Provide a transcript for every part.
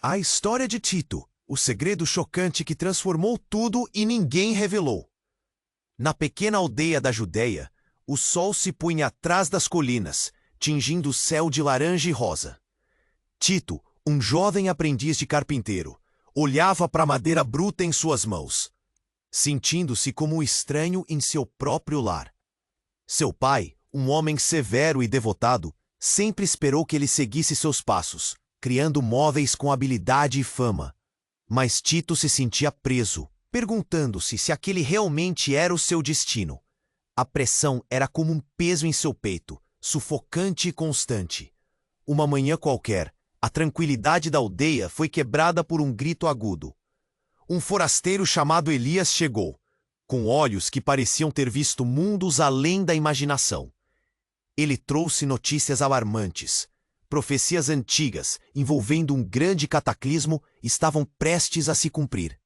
A história de Tito, o segredo chocante que transformou tudo e ninguém revelou. Na pequena aldeia da Judéia, o sol se punha atrás das colinas, tingindo o céu de laranja e rosa. Tito, um jovem aprendiz de carpinteiro, olhava para a madeira bruta em suas mãos, sentindo-se como um estranho em seu próprio lar. Seu pai, um homem severo e devotado, sempre esperou que ele seguisse seus passos, criando móveis com habilidade e fama. Mas Tito se sentia preso, perguntando-se se aquele realmente era o seu destino. A pressão era como um peso em seu peito, sufocante e constante. Uma manhã qualquer, a tranquilidade da aldeia foi quebrada por um grito agudo. Um forasteiro chamado Elias chegou, com olhos que pareciam ter visto mundos além da imaginação. Ele trouxe notícias alarmantes. Profecias antigas, envolvendo um grande cataclismo, estavam prestes a se cumprir.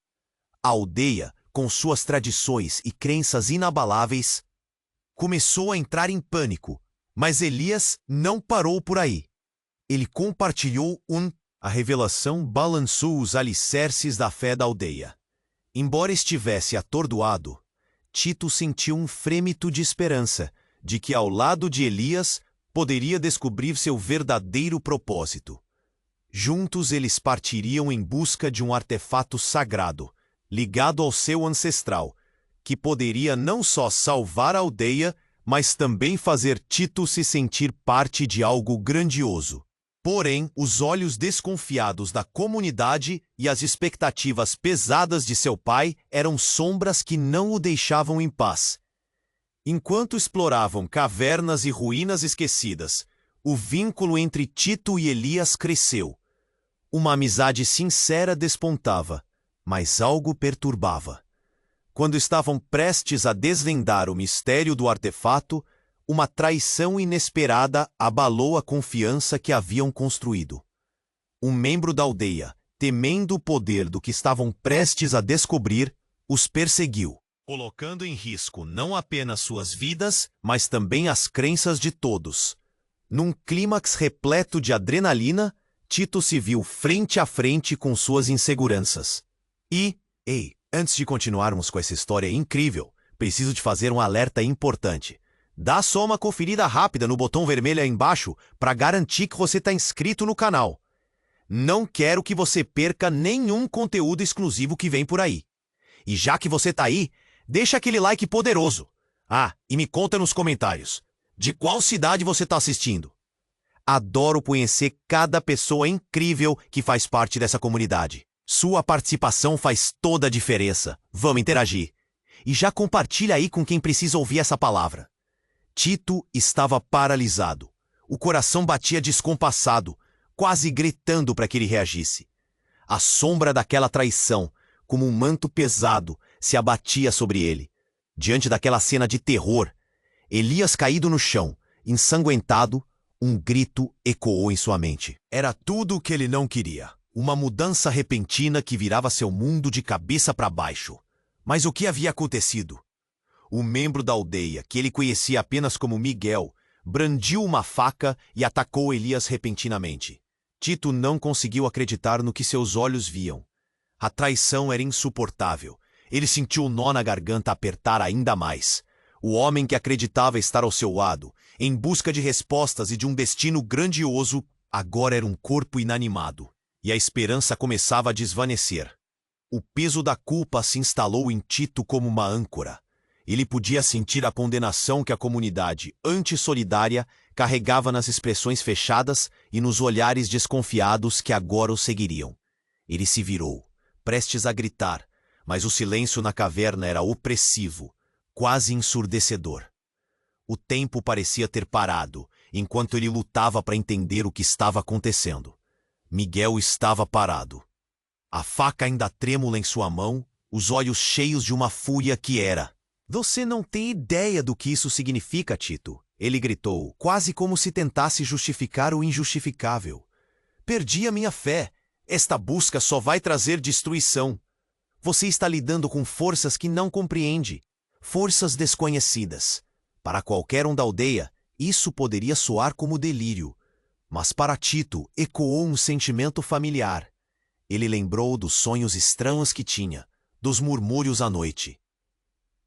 A aldeia, com suas tradições e crenças inabaláveis, começou a entrar em pânico, mas Elias não parou por aí. Ele compartilhou A revelação balançou os alicerces da fé da aldeia. Embora estivesse atordoado, Tito sentiu um frêmito de esperança de que, ao lado de Elias, poderia descobrir seu verdadeiro propósito. Juntos eles partiriam em busca de um artefato sagrado, ligado ao seu ancestral, que poderia não só salvar a aldeia, mas também fazer Tito se sentir parte de algo grandioso. Porém, os olhos desconfiados da comunidade e as expectativas pesadas de seu pai eram sombras que não o deixavam em paz. Enquanto exploravam cavernas e ruínas esquecidas, o vínculo entre Tito e Elias cresceu. Uma amizade sincera despontava, mas algo perturbava. Quando estavam prestes a desvendar o mistério do artefato, uma traição inesperada abalou a confiança que haviam construído. Um membro da aldeia, temendo o poder do que estavam prestes a descobrir, os perseguiu, colocando em risco não apenas suas vidas, mas também as crenças de todos. Num clímax repleto de adrenalina, Tito se viu frente a frente com suas inseguranças. Antes de continuarmos com essa história incrível, preciso te fazer um alerta importante. Dá só uma conferida rápida no botão vermelho aí embaixo para garantir que você está inscrito no canal. Não quero que você perca nenhum conteúdo exclusivo que vem por aí. E já que você está aí, deixa aquele like poderoso. E me conta nos comentários, de qual cidade você está assistindo? Adoro conhecer cada pessoa incrível que faz parte dessa comunidade. Sua participação faz toda a diferença. Vamos interagir. E já compartilha aí com quem precisa ouvir essa palavra. Tito estava paralisado. O coração batia descompassado, quase gritando para que ele reagisse. A sombra daquela traição, como um manto pesado, se abatia sobre ele. Diante daquela cena de terror, Elias caído no chão, ensanguentado, um grito ecoou em sua mente. Era tudo o que ele não queria. Uma mudança repentina que virava seu mundo de cabeça para baixo. Mas o que havia acontecido? O membro da aldeia, que ele conhecia apenas como Miguel, brandiu uma faca e atacou Elias repentinamente. Tito não conseguiu acreditar no que seus olhos viam. A traição era insuportável. Ele sentiu o nó na garganta apertar ainda mais. O homem que acreditava estar ao seu lado, em busca de respostas e de um destino grandioso, agora era um corpo inanimado. E a esperança começava a desvanecer. O peso da culpa se instalou em Tito como uma âncora. Ele podia sentir a condenação que a comunidade antissolidária carregava nas expressões fechadas e nos olhares desconfiados que agora o seguiriam. Ele se virou, prestes a gritar, mas o silêncio na caverna era opressivo, quase ensurdecedor. O tempo parecia ter parado, enquanto ele lutava para entender o que estava acontecendo. Miguel estava parado. A faca ainda trêmula em sua mão, os olhos cheios de uma fúria que era. Você não tem ideia do que isso significa, Tito, ele gritou, quase como se tentasse justificar o injustificável. Perdi a minha fé. Esta busca só vai trazer destruição. Você está lidando com forças que não compreende, forças desconhecidas. Para qualquer um da aldeia, isso poderia soar como delírio, mas para Tito ecoou um sentimento familiar. Ele lembrou dos sonhos estranhos que tinha, dos murmúrios à noite.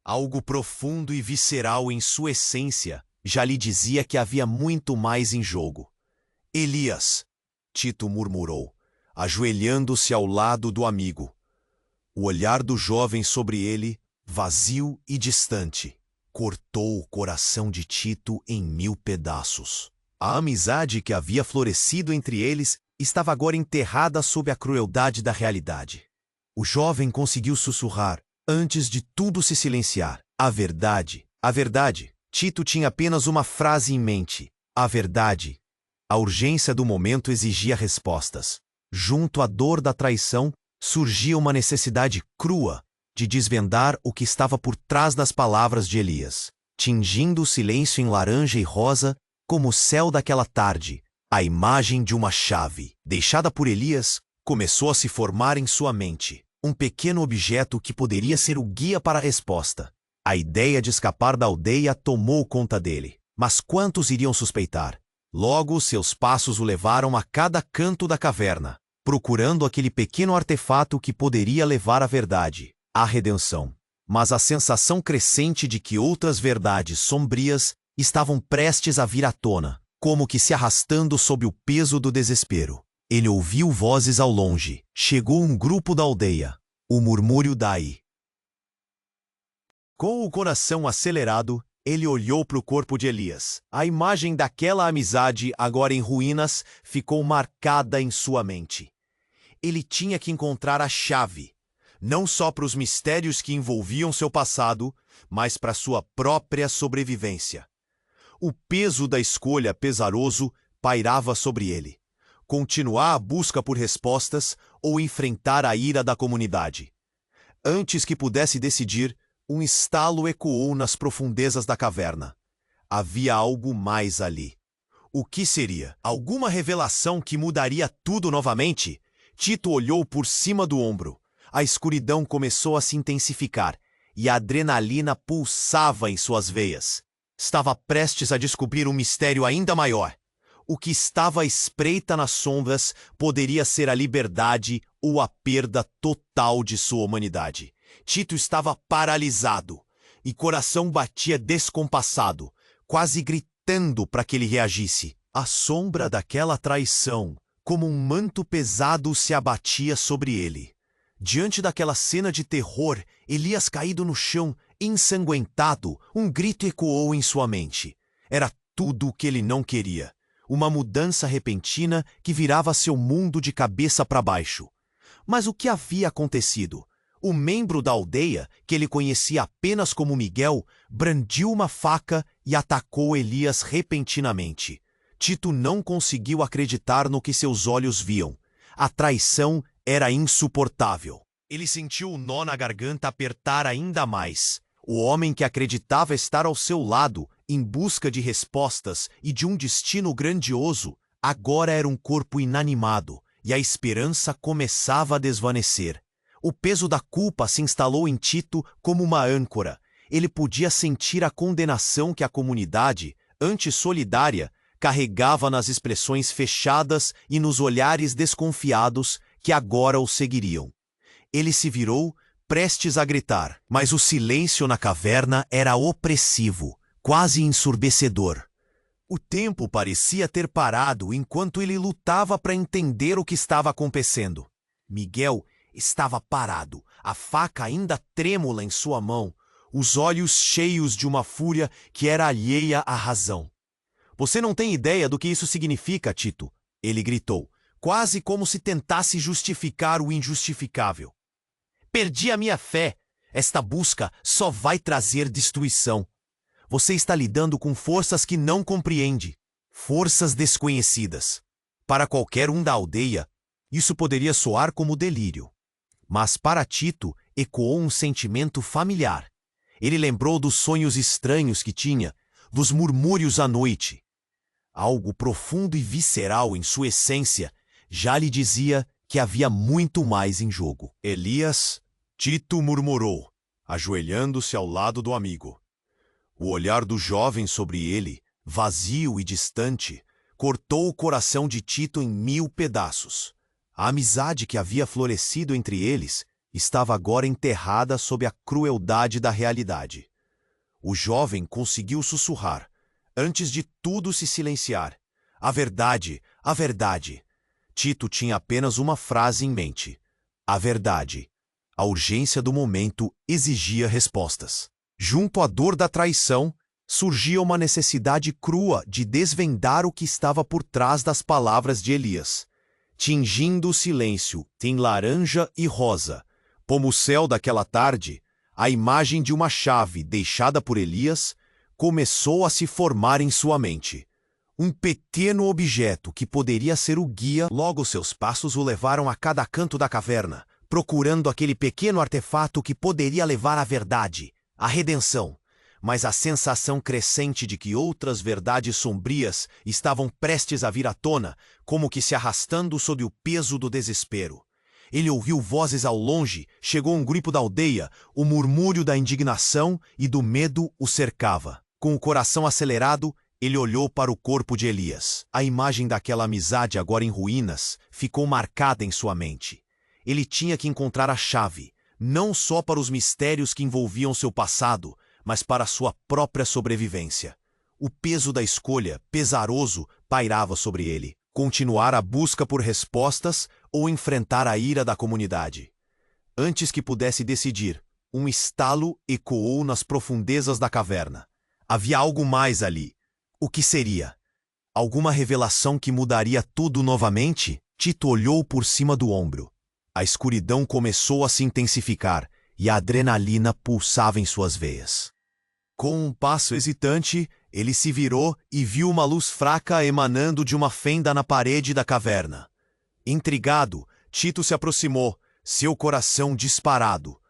Algo profundo e visceral em sua essência já lhe dizia que havia muito mais em jogo. Elias, Tito murmurou, ajoelhando-se ao lado do amigo. O olhar do jovem sobre ele, vazio e distante, cortou o coração de Tito em 1000 pedaços. A amizade que havia florescido entre eles estava agora enterrada sob a crueldade da realidade. O jovem conseguiu sussurrar, antes de tudo se silenciar. A verdade. A verdade. Tito tinha apenas uma frase em mente. A verdade. A urgência do momento exigia respostas. Junto à dor da traição, surgia uma necessidade crua de desvendar o que estava por trás das palavras de Elias, tingindo o silêncio em laranja e rosa, como o céu daquela tarde. A imagem de uma chave, deixada por Elias, começou a se formar em sua mente. Um pequeno objeto que poderia ser o guia para a resposta. A ideia de escapar da aldeia tomou conta dele. Mas quantos iriam suspeitar? Logo, seus passos o levaram a cada canto da caverna, procurando aquele pequeno artefato que poderia levar à verdade, à redenção. Mas a sensação crescente de que outras verdades sombrias estavam prestes a vir à tona, como que se arrastando sob o peso do desespero. Ele ouviu vozes ao longe. Chegou um grupo da aldeia. O murmúrio daí. Com o coração acelerado, ele olhou para o corpo de Elias. A imagem daquela amizade, agora em ruínas, ficou marcada em sua mente. Ele tinha que encontrar a chave, não só para os mistérios que envolviam seu passado, mas para sua própria sobrevivência. O peso da escolha pesaroso pairava sobre ele. Continuar a busca por respostas ou enfrentar a ira da comunidade. Antes que pudesse decidir, um estalo ecoou nas profundezas da caverna. Havia algo mais ali. O que seria? Alguma revelação que mudaria tudo novamente? Tito olhou por cima do ombro. A escuridão começou a se intensificar e a adrenalina pulsava em suas veias. Estava prestes a descobrir um mistério ainda maior. O que estava à espreita nas sombras poderia ser a liberdade ou a perda total de sua humanidade. Tito estava paralisado e coração batia descompassado, quase gritando para que ele reagisse. A sombra daquela traição, como um manto pesado, se abatia sobre ele. Diante daquela cena de terror, Elias caído no chão, ensanguentado, um grito ecoou em sua mente. Era tudo o que ele não queria. Uma mudança repentina que virava seu mundo de cabeça para baixo. Mas o que havia acontecido? O membro da aldeia, que ele conhecia apenas como Miguel, brandiu uma faca e atacou Elias repentinamente. Tito não conseguiu acreditar no que seus olhos viam. A traição era insuportável. Ele sentiu o nó na garganta apertar ainda mais. O homem que acreditava estar ao seu lado, em busca de respostas e de um destino grandioso, agora era um corpo inanimado, e a esperança começava a desvanecer. O peso da culpa se instalou em Tito como uma âncora. Ele podia sentir a condenação que a comunidade, antissolidária, carregava nas expressões fechadas e nos olhares desconfiados que agora o seguiriam. Ele se virou, prestes a gritar, mas o silêncio na caverna era opressivo, quase ensurdecedor. O tempo parecia ter parado enquanto ele lutava para entender o que estava acontecendo. Miguel estava parado, a faca ainda trêmula em sua mão, os olhos cheios de uma fúria que era alheia à razão. "Você não tem ideia do que isso significa, Tito", ele gritou, quase como se tentasse justificar o injustificável. "Perdi a minha fé. Esta busca só vai trazer destruição. Você está lidando com forças que não compreende, forças desconhecidas. Para qualquer um da aldeia, isso poderia soar como delírio. Mas para Tito ecoou um sentimento familiar. Ele lembrou dos sonhos estranhos que tinha, dos murmúrios à noite. Algo profundo e visceral em sua essência já lhe dizia que havia muito mais em jogo. "Elias", Tito murmurou, ajoelhando-se ao lado do amigo. O olhar do jovem sobre ele, vazio e distante, cortou o coração de Tito em 1000 pedaços. A amizade que havia florescido entre eles estava agora enterrada sob a crueldade da realidade. O jovem conseguiu sussurrar, antes de tudo se silenciar. A verdade, a verdade. Tito tinha apenas uma frase em mente. A verdade. A urgência do momento exigia respostas. Junto à dor da traição, surgia uma necessidade crua de desvendar o que estava por trás das palavras de Elias. Tingindo o silêncio em laranja e rosa, como o céu daquela tarde, a imagem de uma chave deixada por Elias começou a se formar em sua mente. Um pequeno objeto que poderia ser o guia. Logo seus passos o levaram a cada canto da caverna, procurando aquele pequeno artefato que poderia levar à verdade, à redenção. Mas a sensação crescente de que outras verdades sombrias estavam prestes a vir à tona, como que se arrastando sob o peso do desespero. Ele ouviu vozes ao longe, chegou um grupo da aldeia, o murmúrio da indignação e do medo o cercava. Com o coração acelerado, ele olhou para o corpo de Elias. A imagem daquela amizade agora em ruínas ficou marcada em sua mente. Ele tinha que encontrar a chave, não só para os mistérios que envolviam seu passado, mas para sua própria sobrevivência. O peso da escolha, pesaroso, pairava sobre ele. Continuar a busca por respostas ou enfrentar a ira da comunidade. Antes que pudesse decidir, um estalo ecoou nas profundezas da caverna. Havia algo mais ali. O que seria? Alguma revelação que mudaria tudo novamente? Tito olhou por cima do ombro. A escuridão começou a se intensificar e a adrenalina pulsava em suas veias. Com um passo hesitante, ele se virou e viu uma luz fraca emanando de uma fenda na parede da caverna. Intrigado, Tito se aproximou, seu coração disparado.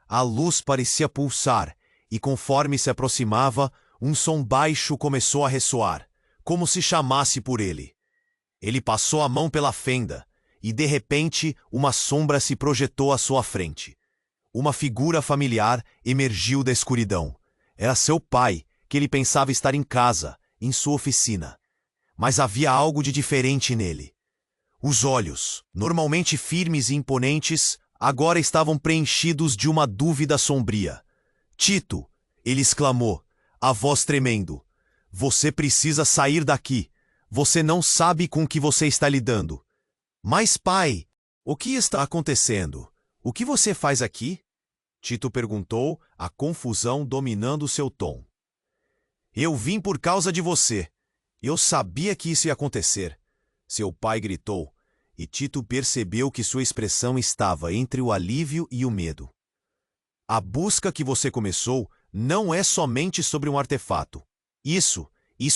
A luz parecia pulsar, e conforme se aproximava, um som baixo começou a ressoar, como se chamasse por ele. Ele passou a mão pela fenda, e de repente uma sombra se projetou à sua frente. Uma figura familiar emergiu da escuridão. Era seu pai, que ele pensava estar em casa, em sua oficina. Mas havia algo de diferente nele. Os olhos, normalmente firmes e imponentes, agora estavam preenchidos de uma dúvida sombria. Tito, ele exclamou, a voz tremendo. Você precisa sair daqui. Você não sabe com o que você está lidando. Mas, pai, o que está acontecendo? O que você faz aqui? Tito perguntou, a confusão dominando seu tom. Eu vim por causa de você. Eu sabia que isso ia acontecer. Seu pai gritou, e Tito percebeu que sua expressão estava entre o alívio e o medo. A busca que você começou não é somente sobre um artefato. Isso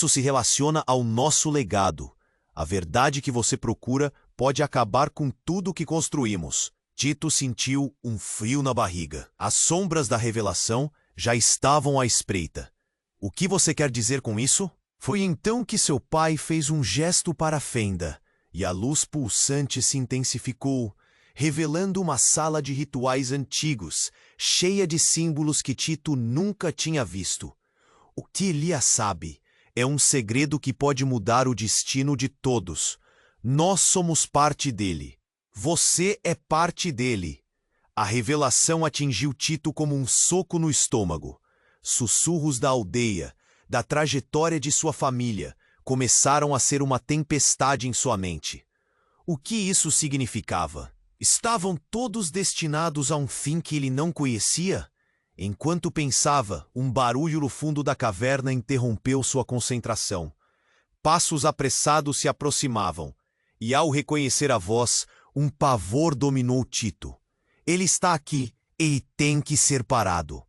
se relaciona ao nosso legado. A verdade que você procura pode acabar com tudo que construímos. Tito sentiu um frio na barriga. As sombras da revelação já estavam à espreita. O que você quer dizer com isso? Foi então que seu pai fez um gesto para a fenda, e a luz pulsante se intensificou, revelando uma sala de rituais antigos, cheia de símbolos que Tito nunca tinha visto. O que Elias sabe é um segredo que pode mudar o destino de todos. Nós somos parte dele. Você é parte dele. A revelação atingiu Tito como um soco no estômago. Sussurros da aldeia, da trajetória de sua família, começaram a ser uma tempestade em sua mente. O que isso significava? Estavam todos destinados a um fim que ele não conhecia? Enquanto pensava, um barulho no fundo da caverna interrompeu sua concentração. Passos apressados se aproximavam, e ao reconhecer a voz, um pavor dominou Tito. Ele está aqui, ele tem que ser parado.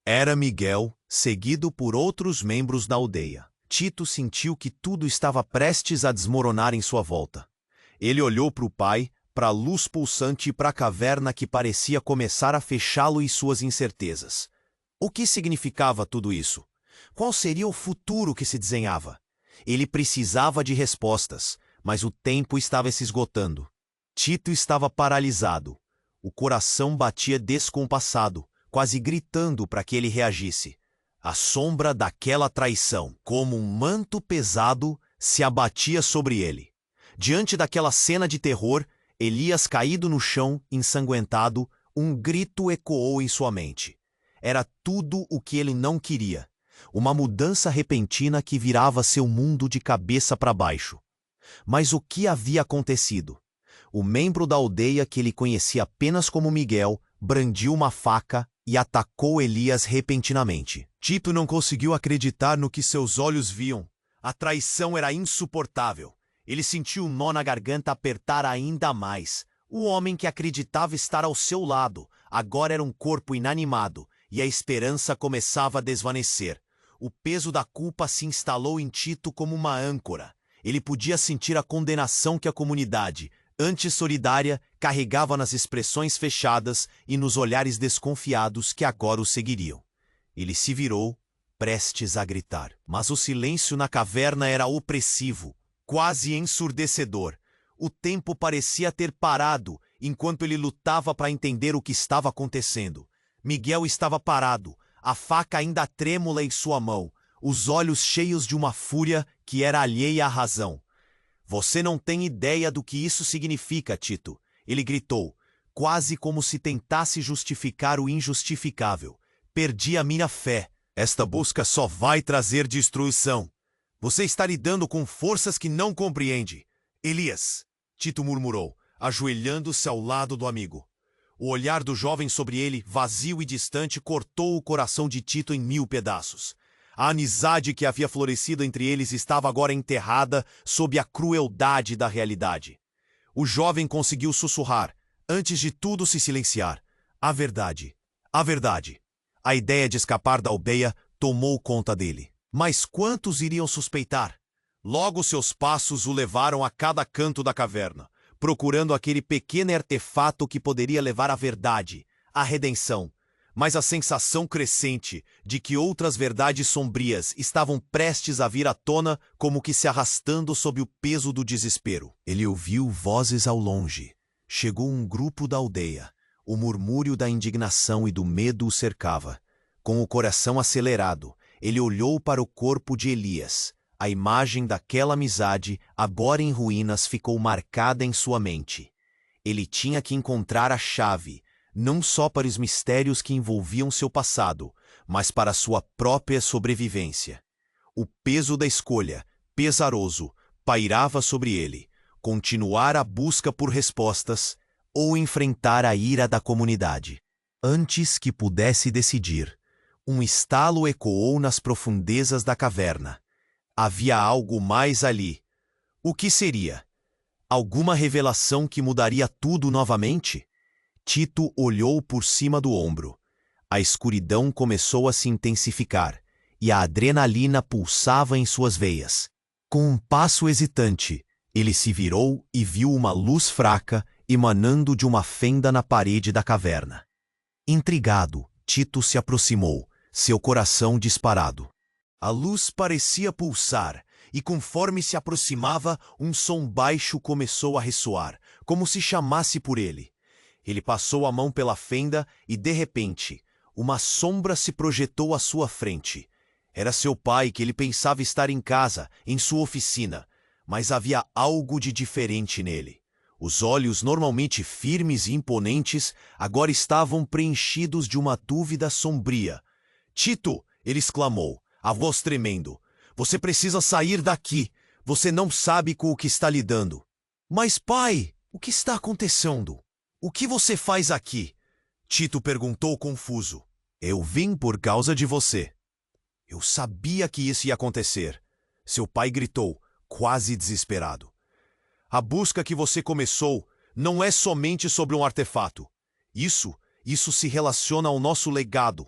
Era Miguel, seguido por outros membros da aldeia. Tito sentiu que tudo estava prestes a desmoronar em sua volta. Ele olhou para o pai, para a luz pulsante e para a caverna que parecia começar a fechá-lo e suas incertezas. O que significava tudo isso? Qual seria o futuro que se desenhava? Ele precisava de respostas, mas o tempo estava se esgotando. Tito estava paralisado. O coração batia descompassado, quase gritando para que ele reagisse. A sombra daquela traição, como um manto pesado, se abatia sobre ele. Diante daquela cena de terror, Elias caído no chão, ensanguentado, um grito ecoou em sua mente. Era tudo o que ele não queria. Uma mudança repentina que virava seu mundo de cabeça para baixo. Mas o que havia acontecido? O membro da aldeia que ele conhecia apenas como Miguel brandiu uma faca e atacou Elias repentinamente. Tito não conseguiu acreditar no que seus olhos viam. A traição era insuportável. Ele sentiu um nó na garganta apertar ainda mais. O homem que acreditava estar ao seu lado agora era um corpo inanimado e a esperança começava a desvanecer. O peso da culpa se instalou em Tito como uma âncora. Ele podia sentir a condenação que a comunidade, antes solidária, carregava nas expressões fechadas e nos olhares desconfiados que agora o seguiriam. Ele se virou, prestes a gritar. Mas o silêncio na caverna era opressivo, quase ensurdecedor. O tempo parecia ter parado enquanto ele lutava para entender o que estava acontecendo. Miguel estava parado, a faca ainda trêmula em sua mão, os olhos cheios de uma fúria que era alheia à razão. Você não tem ideia do que isso significa, Tito, ele gritou, quase como se tentasse justificar o injustificável. Perdi a minha fé. Esta busca só vai trazer destruição. Você está lidando com forças que não compreende. Elias, Tito murmurou, ajoelhando-se ao lado do amigo. O olhar do jovem sobre ele, vazio e distante, cortou o coração de Tito em 1000 pedaços. A amizade que havia florescido entre eles estava agora enterrada sob a crueldade da realidade. O jovem conseguiu sussurrar, antes de tudo se silenciar. A verdade. A verdade. A ideia de escapar da aldeia tomou conta dele. Mas quantos iriam suspeitar? Logo seus passos o levaram a cada canto da caverna, procurando aquele pequeno artefato que poderia levar à verdade, à redenção. Mas a sensação crescente de que outras verdades sombrias estavam prestes a vir à tona como que se arrastando sob o peso do desespero. Ele ouviu vozes ao longe. Chegou um grupo da aldeia. O murmúrio da indignação e do medo o cercava. Com o coração acelerado, ele olhou para o corpo de Elias. A imagem daquela amizade, agora em ruínas, ficou marcada em sua mente. Ele tinha que encontrar a chave, não só para os mistérios que envolviam seu passado, mas para sua própria sobrevivência. O peso da escolha, pesaroso, pairava sobre ele. Continuar a busca por respostas ou enfrentar a ira da comunidade. Antes que pudesse decidir, um estalo ecoou nas profundezas da caverna. Havia algo mais ali. O que seria? Alguma revelação que mudaria tudo novamente? Tito olhou por cima do ombro. A escuridão começou a se intensificar, e a adrenalina pulsava em suas veias. Com um passo hesitante, ele se virou e viu uma luz fraca emanando de uma fenda na parede da caverna. Intrigado, Tito se aproximou, seu coração disparado. A luz parecia pulsar, e conforme se aproximava, um som baixo começou a ressoar, como se chamasse por ele. Ele passou a mão pela fenda e, de repente, uma sombra se projetou à sua frente. Era seu pai, que ele pensava estar em casa, em sua oficina, mas havia algo de diferente nele. Os olhos, normalmente firmes e imponentes, agora estavam preenchidos de uma dúvida sombria. "Tito!" ele exclamou, a voz tremendo. "Você precisa sair daqui. Você não sabe com o que está lidando." "Mas, pai, o que está acontecendo? O que você faz aqui?" Tito perguntou confuso. "Eu vim por causa de você." "Eu sabia que isso ia acontecer," seu pai gritou, quase desesperado. "A busca que você começou não é somente sobre um artefato. Isso se relaciona ao nosso legado.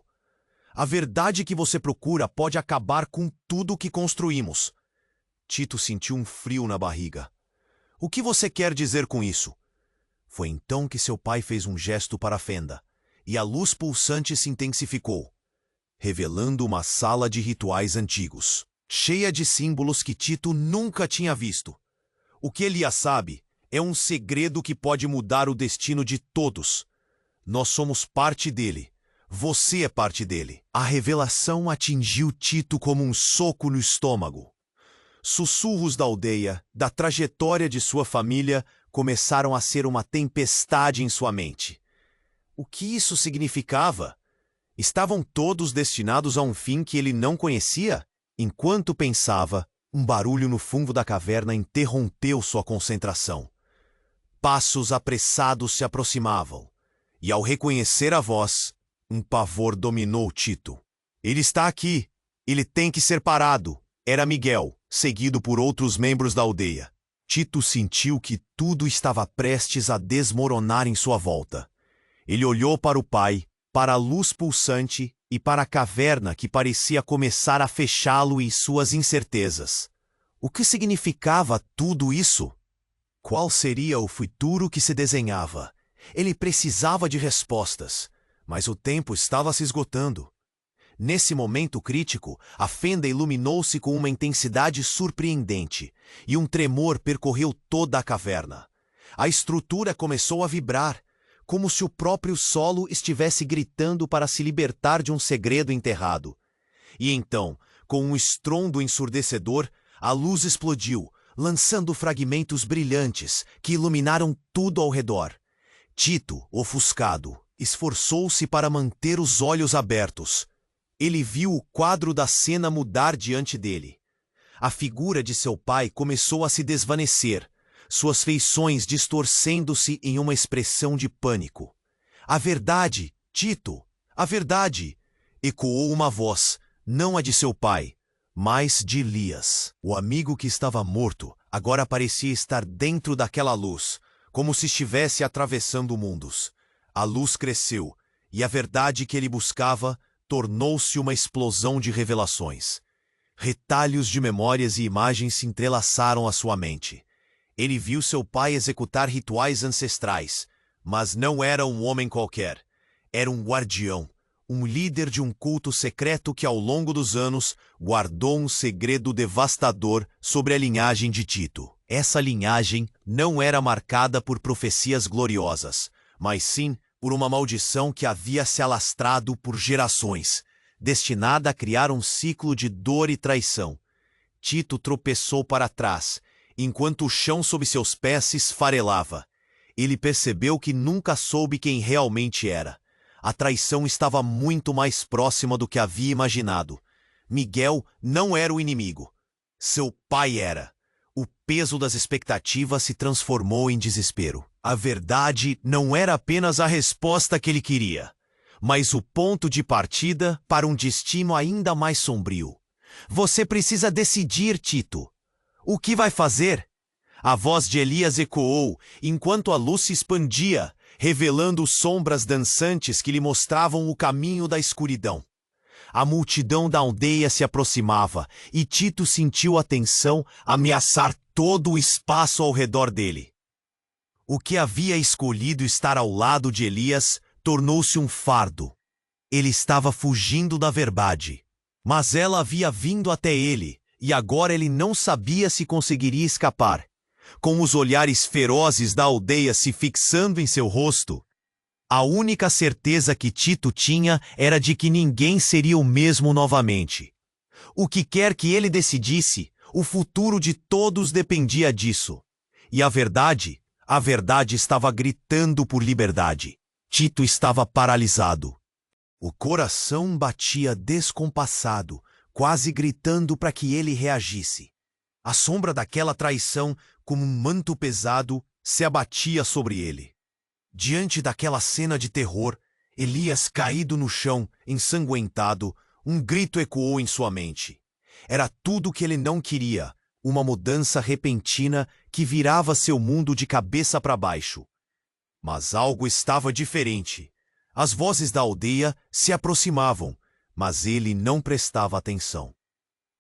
A verdade que você procura pode acabar com tudo o que construímos." Tito sentiu um frio na barriga. "O que você quer dizer com isso?" Foi então que seu pai fez um gesto para a fenda, e a luz pulsante se intensificou, revelando uma sala de rituais antigos, cheia de símbolos que Tito nunca tinha visto. O que Elias sabe é um segredo que pode mudar o destino de todos. Nós somos parte dele. Você é parte dele. A revelação atingiu Tito como um soco no estômago. Sussurros da aldeia, da trajetória de sua família, começaram a ser uma tempestade em sua mente. O que isso significava? Estavam todos destinados a um fim que ele não conhecia? Enquanto pensava, um barulho no fundo da caverna interrompeu sua concentração. Passos apressados se aproximavam, e ao reconhecer a voz, um pavor dominou Tito. Ele está aqui! Ele tem que ser parado! Era Miguel, seguido por outros membros da aldeia. Tito sentiu que tudo estava prestes a desmoronar em sua volta. Ele olhou para o pai, para a luz pulsante e para a caverna que parecia começar a fechá-lo em suas incertezas. O que significava tudo isso? Qual seria o futuro que se desenhava? Ele precisava de respostas, mas o tempo estava se esgotando. Nesse momento crítico, a fenda iluminou-se com uma intensidade surpreendente, e um tremor percorreu toda a caverna. A estrutura começou a vibrar, como se o próprio solo estivesse gritando para se libertar de um segredo enterrado. E então, com um estrondo ensurdecedor, a luz explodiu, lançando fragmentos brilhantes que iluminaram tudo ao redor. Tito, ofuscado, esforçou-se para manter os olhos abertos. Ele viu o quadro da cena mudar diante dele. A figura de seu pai começou a se desvanecer, suas feições distorcendo-se em uma expressão de pânico. "A verdade, Tito, a verdade!" ecoou uma voz, não a de seu pai, mas de Elias. O amigo que estava morto agora parecia estar dentro daquela luz, como se estivesse atravessando mundos. A luz cresceu, e a verdade que ele buscava tornou-se uma explosão de revelações. Retalhos de memórias e imagens se entrelaçaram à sua mente. Ele viu seu pai executar rituais ancestrais, mas não era um homem qualquer. Era um guardião, um líder de um culto secreto que ao longo dos anos guardou um segredo devastador sobre a linhagem de Tito. Essa linhagem não era marcada por profecias gloriosas, mas sim por uma maldição que havia se alastrado por gerações, destinada a criar um ciclo de dor e traição. Tito tropeçou para trás, enquanto o chão sob seus pés se esfarelava. Ele percebeu que nunca soube quem realmente era. A traição estava muito mais próxima do que havia imaginado. Miguel não era o inimigo. Seu pai era. O peso das expectativas se transformou em desespero. A verdade não era apenas a resposta que ele queria, mas o ponto de partida para um destino ainda mais sombrio. "Você precisa decidir, Tito. O que vai fazer?" A voz de Elias ecoou, enquanto a luz se expandia, revelando sombras dançantes que lhe mostravam o caminho da escuridão. A multidão da aldeia se aproximava, e Tito sentiu a tensão ameaçar todo o espaço ao redor dele. O que havia escolhido estar ao lado de Elias tornou-se um fardo. Ele estava fugindo da verdade, mas ela havia vindo até ele, e agora ele não sabia se conseguiria escapar. Com os olhares ferozes da aldeia se fixando em seu rosto, a única certeza que Tito tinha era de que ninguém seria o mesmo novamente. O que quer que ele decidisse, o futuro de todos dependia disso. E a verdade estava gritando por liberdade. Tito estava paralisado. O coração batia descompassado, quase gritando para que ele reagisse. A sombra daquela traição, como um manto pesado, se abatia sobre ele. Diante daquela cena de terror, Elias caído no chão, ensanguentado, um grito ecoou em sua mente. Era tudo o que ele não queria, uma mudança repentina que virava seu mundo de cabeça para baixo. Mas algo estava diferente. As vozes da aldeia se aproximavam, mas ele não prestava atenção.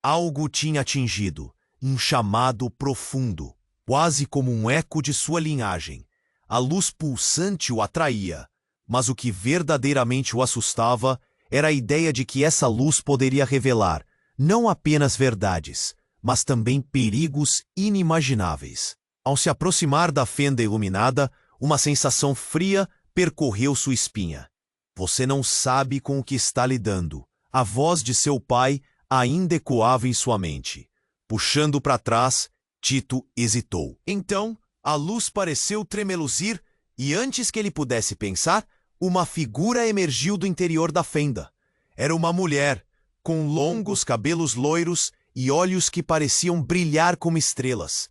Algo tinha atingido, um chamado profundo, quase como um eco de sua linhagem. A luz pulsante o atraía, mas o que verdadeiramente o assustava era a ideia de que essa luz poderia revelar não apenas verdades, mas também perigos inimagináveis. Ao se aproximar da fenda iluminada, uma sensação fria percorreu sua espinha. Você não sabe com o que está lidando. A voz de seu pai ainda ecoava em sua mente. Puxando para trás, Tito hesitou. Então, A luz pareceu tremeluzir e, antes que ele pudesse pensar, uma figura emergiu do interior da fenda. Era uma mulher, com longos cabelos loiros e olhos que pareciam brilhar como estrelas.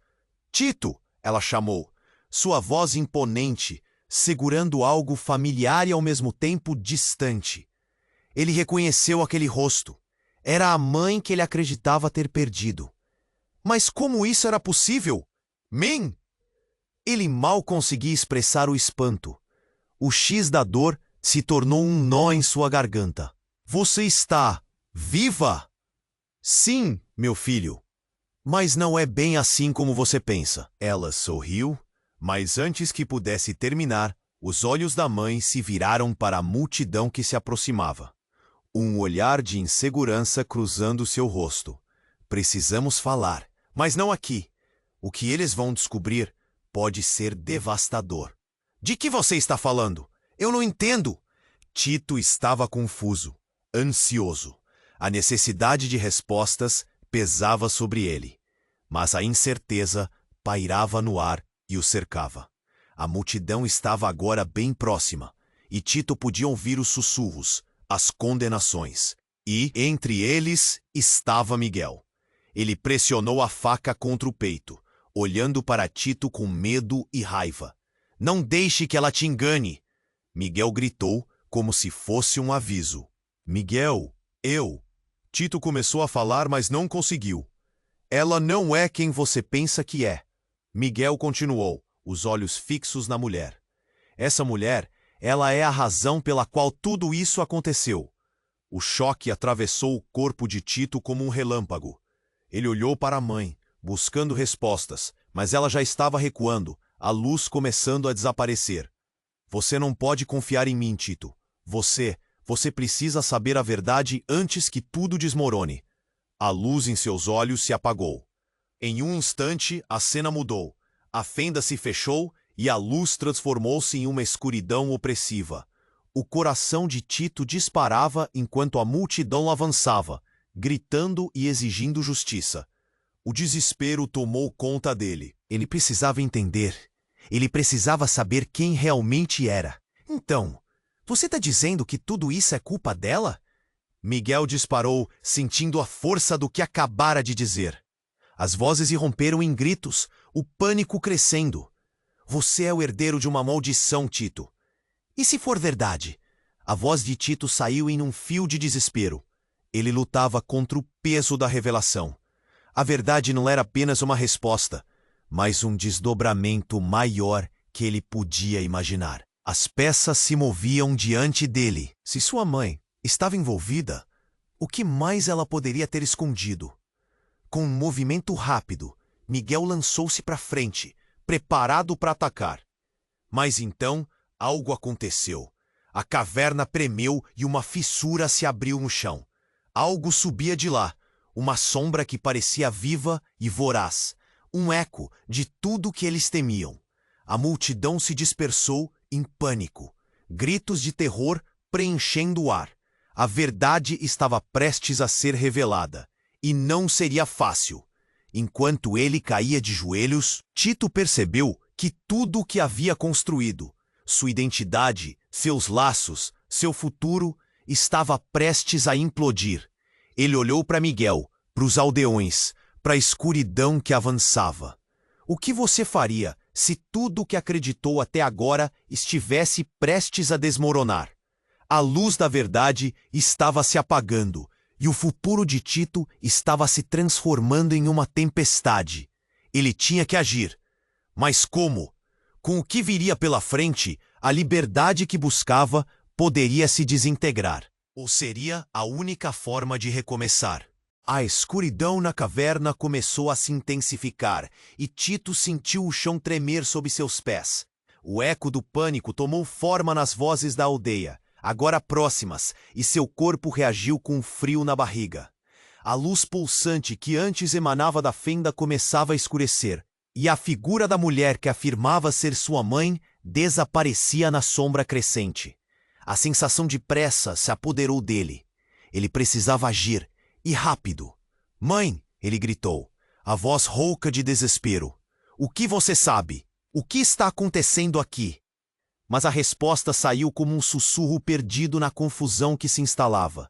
Tito, ela chamou, sua voz imponente, segurando algo familiar e ao mesmo tempo distante. Ele reconheceu aquele rosto. Era a mãe que ele acreditava ter perdido. Mas como isso era possível? Mãe! Ele mal conseguia expressar o espanto. O X da dor se tornou um nó em sua garganta. Você está viva? Sim, meu filho. Mas não é bem assim como você pensa. Ela sorriu, mas antes que pudesse terminar, os olhos da mãe se viraram para a multidão que se aproximava. Um olhar de insegurança cruzando seu rosto. Precisamos falar, mas não aqui. O que eles vão descobrir pode ser devastador. De que você está falando? Eu não entendo. Tito estava confuso, ansioso. A necessidade de respostas pesava sobre ele, mas a incerteza pairava no ar e o cercava. A multidão estava agora bem próxima, e Tito podia ouvir os sussurros, as condenações. E, entre eles, estava Miguel. Ele pressionou a faca contra o peito, olhando para Tito com medo e raiva. Não deixe que ela te engane! Miguel gritou, como se fosse um aviso. Miguel, eu... Tito começou a falar, mas não conseguiu. Ela não é quem você pensa que é. Miguel continuou, os olhos fixos na mulher. Essa mulher, ela é a razão pela qual tudo isso aconteceu. O choque atravessou o corpo de Tito como um relâmpago. Ele olhou para a mãe, buscando respostas, mas ela já estava recuando, a luz começando a desaparecer. Você não pode confiar em mim, Tito. Você precisa saber a verdade antes que tudo desmorone. A luz em seus olhos se apagou. Em um instante, a cena mudou. A fenda se fechou e a luz transformou-se em uma escuridão opressiva. O coração de Tito disparava enquanto a multidão avançava, gritando e exigindo justiça. O desespero tomou conta dele. Ele precisava entender. Ele precisava saber quem realmente era. Então, você está dizendo que tudo isso é culpa dela? Miguel disparou, sentindo a força do que acabara de dizer. As vozes irromperam em gritos, o pânico crescendo. Você é o herdeiro de uma maldição, Tito. E se for verdade? A voz de Tito saiu em um fio de desespero. Ele lutava contra o peso da revelação. A verdade não era apenas uma resposta, mas um desdobramento maior que ele podia imaginar. As peças se moviam diante dele. Se sua mãe estava envolvida, o que mais ela poderia ter escondido? Com um movimento rápido, Miguel lançou-se para frente, preparado para atacar. Mas então, algo aconteceu. A caverna premeu e uma fissura se abriu no chão. Algo subia de lá, uma sombra que parecia viva e voraz, um eco de tudo que eles temiam. A multidão se dispersou em pânico, gritos de terror preenchendo o ar. A verdade estava prestes a ser revelada, e não seria fácil. Enquanto ele caía de joelhos, Tito percebeu que tudo o que havia construído, sua identidade, seus laços, seu futuro, estava prestes a implodir. Ele olhou para Miguel, para os aldeões, para a escuridão que avançava. O que você faria se tudo o que acreditou até agora estivesse prestes a desmoronar? A luz da verdade estava se apagando, e o futuro de Tito estava se transformando em uma tempestade. Ele tinha que agir. Mas como? Com o que viria pela frente, a liberdade que buscava poderia se desintegrar. Ou seria a única forma de recomeçar. A escuridão na caverna começou a se intensificar, e Tito sentiu o chão tremer sob seus pés. O eco do pânico tomou forma nas vozes da aldeia, agora próximas, e seu corpo reagiu com um frio na barriga. A luz pulsante que antes emanava da fenda começava a escurecer, e a figura da mulher que afirmava ser sua mãe desaparecia na sombra crescente. A sensação de pressa se apoderou dele. Ele precisava agir, e rápido. "Mãe!" ele gritou, a voz rouca de desespero. "O que você sabe?" O que está acontecendo aqui? Mas a resposta saiu como um sussurro perdido na confusão que se instalava.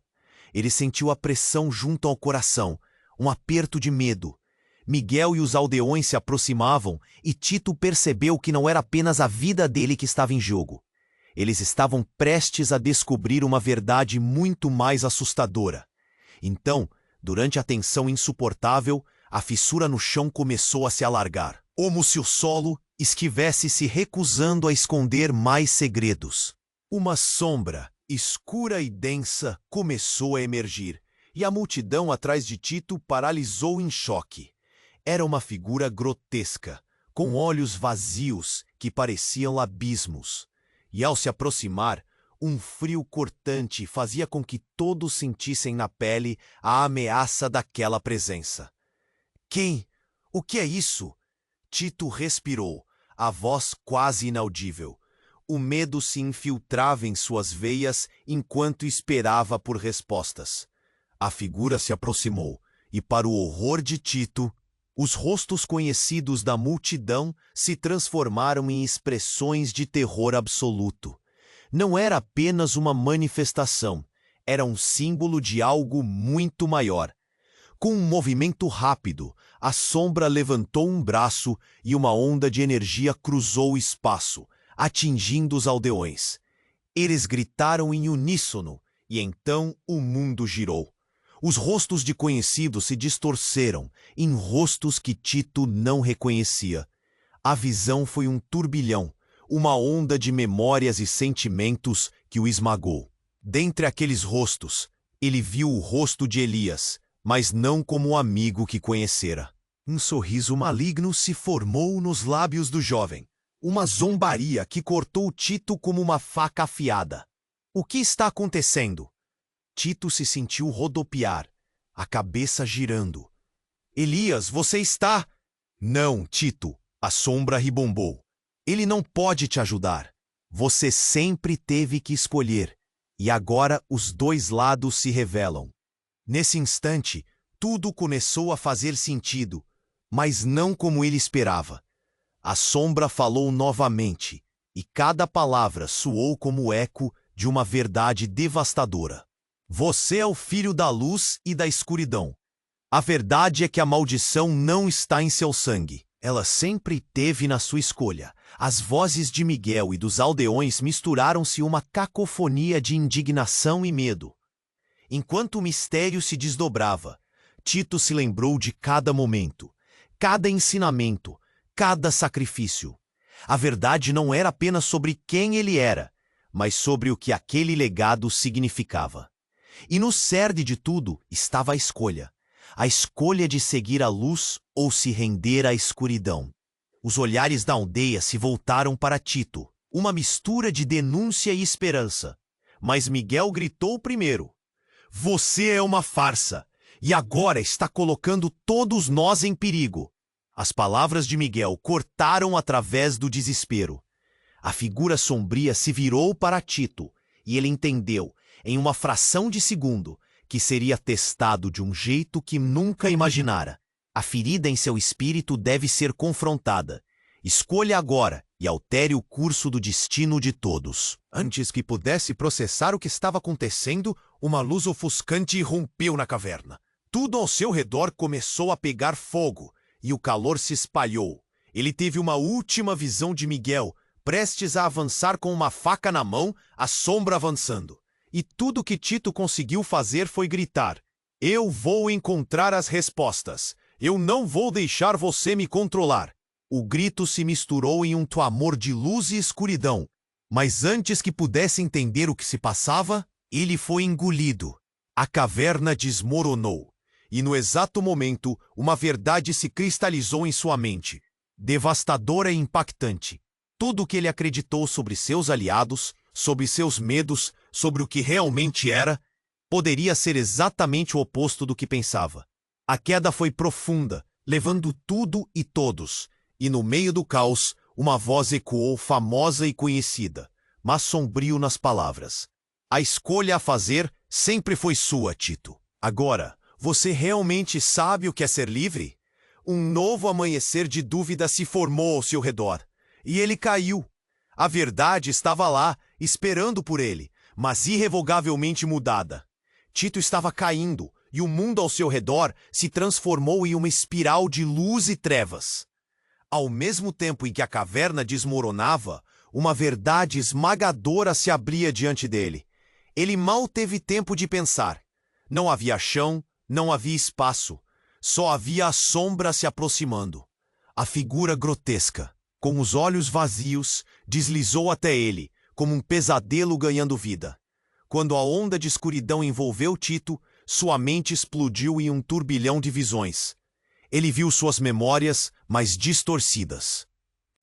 Ele sentiu a pressão junto ao coração, um aperto de medo. Miguel e os aldeões se aproximavam e Tito percebeu que não era apenas a vida dele que estava em jogo. Eles estavam prestes a descobrir uma verdade muito mais assustadora. Então, durante a tensão insuportável, a fissura no chão começou a se alargar, como se o solo estivesse se recusando a esconder mais segredos. Uma sombra, escura e densa, começou a emergir, e a multidão atrás de Tito paralisou em choque. Era uma figura grotesca, com olhos vazios que pareciam abismos. E ao se aproximar, um frio cortante fazia com que todos sentissem na pele a ameaça daquela presença. Quem? O que é isso? Tito respirou, a voz quase inaudível. O medo se infiltrava em suas veias enquanto esperava por respostas. A figura se aproximou, e para o horror de Tito, os rostos conhecidos da multidão se transformaram em expressões de terror absoluto. Não era apenas uma manifestação, era um símbolo de algo muito maior. Com um movimento rápido, a sombra levantou um braço e uma onda de energia cruzou o espaço, atingindo os aldeões. Eles gritaram em uníssono, e então o mundo girou. Os rostos de conhecidos se distorceram em rostos que Tito não reconhecia. A visão foi um turbilhão, uma onda de memórias e sentimentos que o esmagou. Dentre aqueles rostos, ele viu o rosto de Elias, mas não como o amigo que conhecera. Um sorriso maligno se formou nos lábios do jovem, uma zombaria que cortou Tito como uma faca afiada. O que está acontecendo? Tito se sentiu rodopiar, a cabeça girando. Elias, você está... Não, Tito, a sombra ribombou. Ele não pode te ajudar. Você sempre teve que escolher, e agora os dois lados se revelam. Nesse instante, tudo começou a fazer sentido, mas não como ele esperava. A sombra falou novamente, e cada palavra soou como o eco de uma verdade devastadora. Você é o filho da luz e da escuridão. A verdade é que a maldição não está em seu sangue. Ela sempre teve na sua escolha. As vozes de Miguel e dos aldeões misturaram-se uma cacofonia de indignação e medo. Enquanto o mistério se desdobrava, Tito se lembrou de cada momento, cada ensinamento, cada sacrifício. A verdade não era apenas sobre quem ele era, mas sobre o que aquele legado significava. E no cerne de tudo estava a escolha de seguir a luz ou se render à escuridão. Os olhares da aldeia se voltaram para Tito, uma mistura de denúncia e esperança. Mas Miguel gritou primeiro: Você é uma farsa, e agora está colocando todos nós em perigo. As palavras de Miguel cortaram através do desespero. A figura sombria se virou para Tito, e ele entendeu, em uma fração de segundo, que seria testado de um jeito que nunca imaginara. A ferida em seu espírito deve ser confrontada. Escolha agora e altere o curso do destino de todos. Antes que pudesse processar o que estava acontecendo, uma luz ofuscante irrompeu na caverna. Tudo ao seu redor começou a pegar fogo, e o calor se espalhou. Ele teve uma última visão de Miguel, prestes a avançar com uma faca na mão, a sombra avançando. E tudo que Tito conseguiu fazer foi gritar: Eu vou encontrar as respostas. Eu não vou deixar você me controlar. O grito se misturou em um clamor de luz e escuridão. Mas antes que pudesse entender o que se passava, ele foi engolido. A caverna desmoronou. E no exato momento, uma verdade se cristalizou em sua mente. Devastadora e impactante. Tudo o que ele acreditou sobre seus aliados, sobre seus medos, sobre o que realmente era, poderia ser exatamente o oposto do que pensava. A queda foi profunda, levando tudo e todos, e no meio do caos, uma voz ecoou famosa e conhecida, mas sombrio nas palavras. A escolha a fazer sempre foi sua, Tito. Agora, você realmente sabe o que é ser livre? Um novo amanhecer de dúvida se formou ao seu redor. E ele caiu. A verdade estava lá, esperando por ele, mas irrevogavelmente mudada. Tito estava caindo, e o mundo ao seu redor se transformou em uma espiral de luz e trevas. Ao mesmo tempo em que a caverna desmoronava, uma verdade esmagadora se abria diante dele. Ele mal teve tempo de pensar. Não havia chão, não havia espaço. Só havia a sombra se aproximando. A figura grotesca, com os olhos vazios, deslizou até ele, como um pesadelo ganhando vida. Quando a onda de escuridão envolveu Tito, sua mente explodiu em um turbilhão de visões. Ele viu suas memórias, mas distorcidas.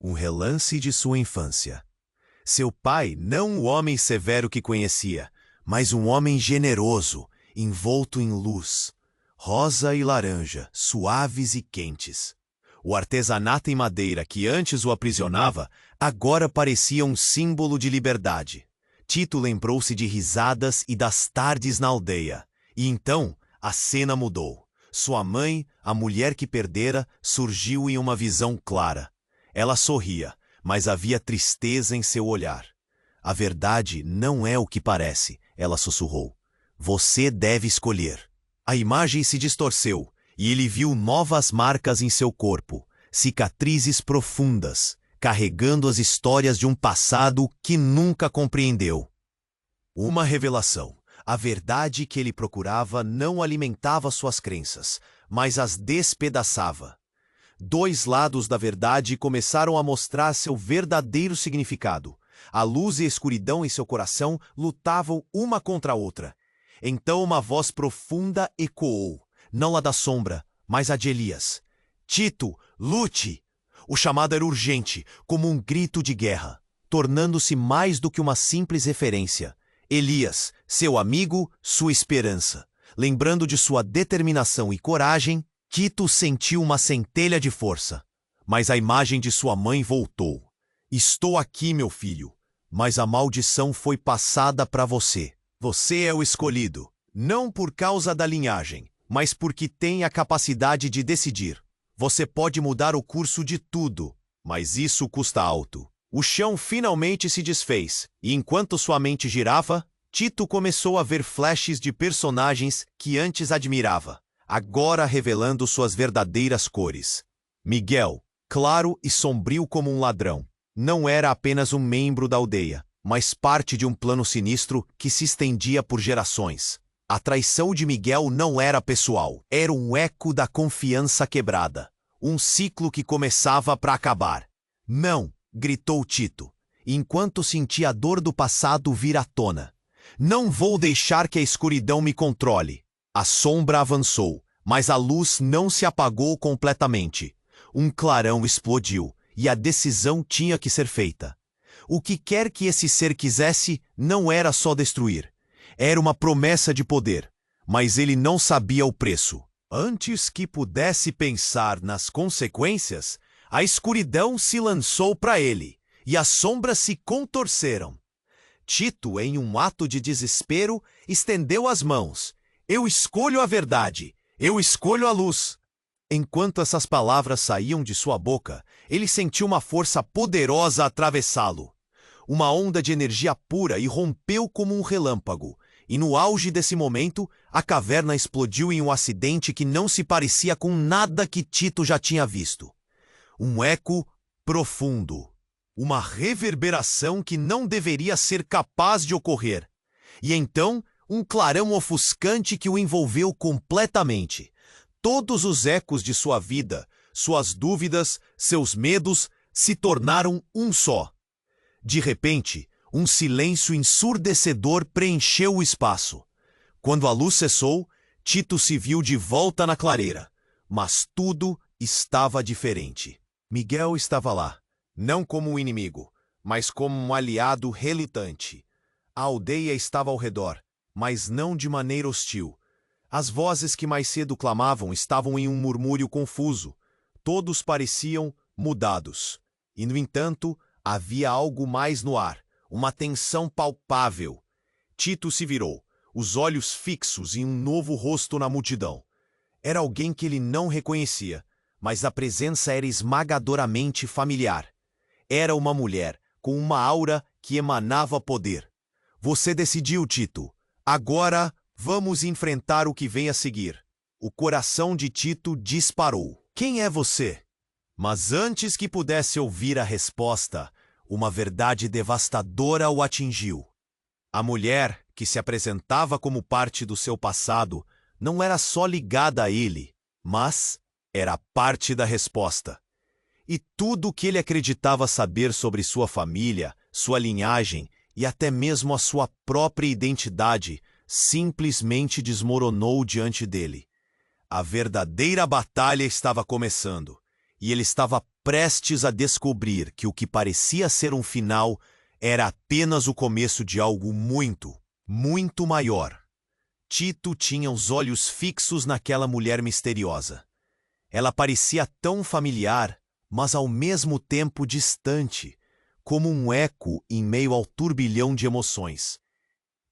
Um relance de sua infância. Seu pai, não o homem severo que conhecia, mas um homem generoso, envolto em luz. Rosa e laranja, suaves e quentes. O artesanato em madeira que antes o aprisionava, agora parecia um símbolo de liberdade. Tito lembrou-se de risadas e das tardes na aldeia. E então, a cena mudou. Sua mãe, a mulher que perdera, surgiu em uma visão clara. Ela sorria, mas havia tristeza em seu olhar. A verdade não é o que parece, ela sussurrou. Você deve escolher. A imagem se distorceu, e ele viu novas marcas em seu corpo, cicatrizes profundas, carregando as histórias de um passado que nunca compreendeu. Uma revelação. A verdade que ele procurava não alimentava suas crenças, mas as despedaçava. Dois lados da verdade começaram a mostrar seu verdadeiro significado. A luz e a escuridão em seu coração lutavam uma contra a outra. Então uma voz profunda ecoou, não a da sombra, mas a de Elias. Tito, lute! O chamado era urgente, como um grito de guerra, tornando-se mais do que uma simples referência. Elias, seu amigo, sua esperança. Lembrando de sua determinação e coragem, Tito sentiu uma centelha de força. Mas a imagem de sua mãe voltou. Estou aqui, meu filho, mas a maldição foi passada para você. Você é o escolhido, não por causa da linhagem, mas porque tem a capacidade de decidir. Você pode mudar o curso de tudo, mas isso custa alto. O chão finalmente se desfez, e enquanto sua mente girava, Tito começou a ver flashes de personagens que antes admirava, agora revelando suas verdadeiras cores. Miguel, claro e sombrio como um ladrão, não era apenas um membro da aldeia, mas parte de um plano sinistro que se estendia por gerações. A traição de Miguel não era pessoal, era um eco da confiança quebrada, um ciclo que começava para acabar. Não! Gritou Tito, enquanto sentia a dor do passado vir à tona. Não vou deixar que a escuridão me controle. A sombra avançou, mas a luz não se apagou completamente. Um clarão explodiu, e a decisão tinha que ser feita. O que quer que esse ser quisesse não era só destruir. Era uma promessa de poder, mas ele não sabia o preço. Antes que pudesse pensar nas consequências, a escuridão se lançou para ele, e as sombras se contorceram. Tito, em um ato de desespero, estendeu as mãos. Eu escolho a verdade, eu escolho a luz. Enquanto essas palavras saíam de sua boca, ele sentiu uma força poderosa atravessá-lo. Uma onda de energia pura irrompeu como um relâmpago, e no auge desse momento, a caverna explodiu em um acidente que não se parecia com nada que Tito já tinha visto. Um eco profundo, uma reverberação que não deveria ser capaz de ocorrer. E então, um clarão ofuscante que o envolveu completamente. Todos os ecos de sua vida, suas dúvidas, seus medos, se tornaram um só. De repente, um silêncio ensurdecedor preencheu o espaço. Quando a luz cessou, Tito se viu de volta na clareira, mas tudo estava diferente. Miguel estava lá, não como um inimigo, mas como um aliado relutante. A aldeia estava ao redor, mas não de maneira hostil. As vozes que mais cedo clamavam estavam em um murmúrio confuso. Todos pareciam mudados. E, no entanto, havia algo mais no ar, uma tensão palpável. Tito se virou, os olhos fixos em um novo rosto na multidão. Era alguém que ele não reconhecia, mas a presença era esmagadoramente familiar. era uma mulher com uma aura que emanava poder. Você decidiu, Tito. Agora vamos enfrentar o que vem a seguir. O coração de Tito disparou. Quem é você? Mas antes que pudesse ouvir a resposta, uma verdade devastadora o atingiu. A mulher, que se apresentava como parte do seu passado, não era só ligada a ele, mas era parte da resposta. E tudo o que ele acreditava saber sobre sua família, sua linhagem e até mesmo a sua própria identidade simplesmente desmoronou diante dele. A verdadeira batalha estava começando, e ele estava prestes a descobrir que o que parecia ser um final era apenas o começo de algo muito, muito maior. Tito tinha os olhos fixos naquela mulher misteriosa. Ela parecia tão familiar, mas ao mesmo tempo distante, como um eco em meio ao turbilhão de emoções.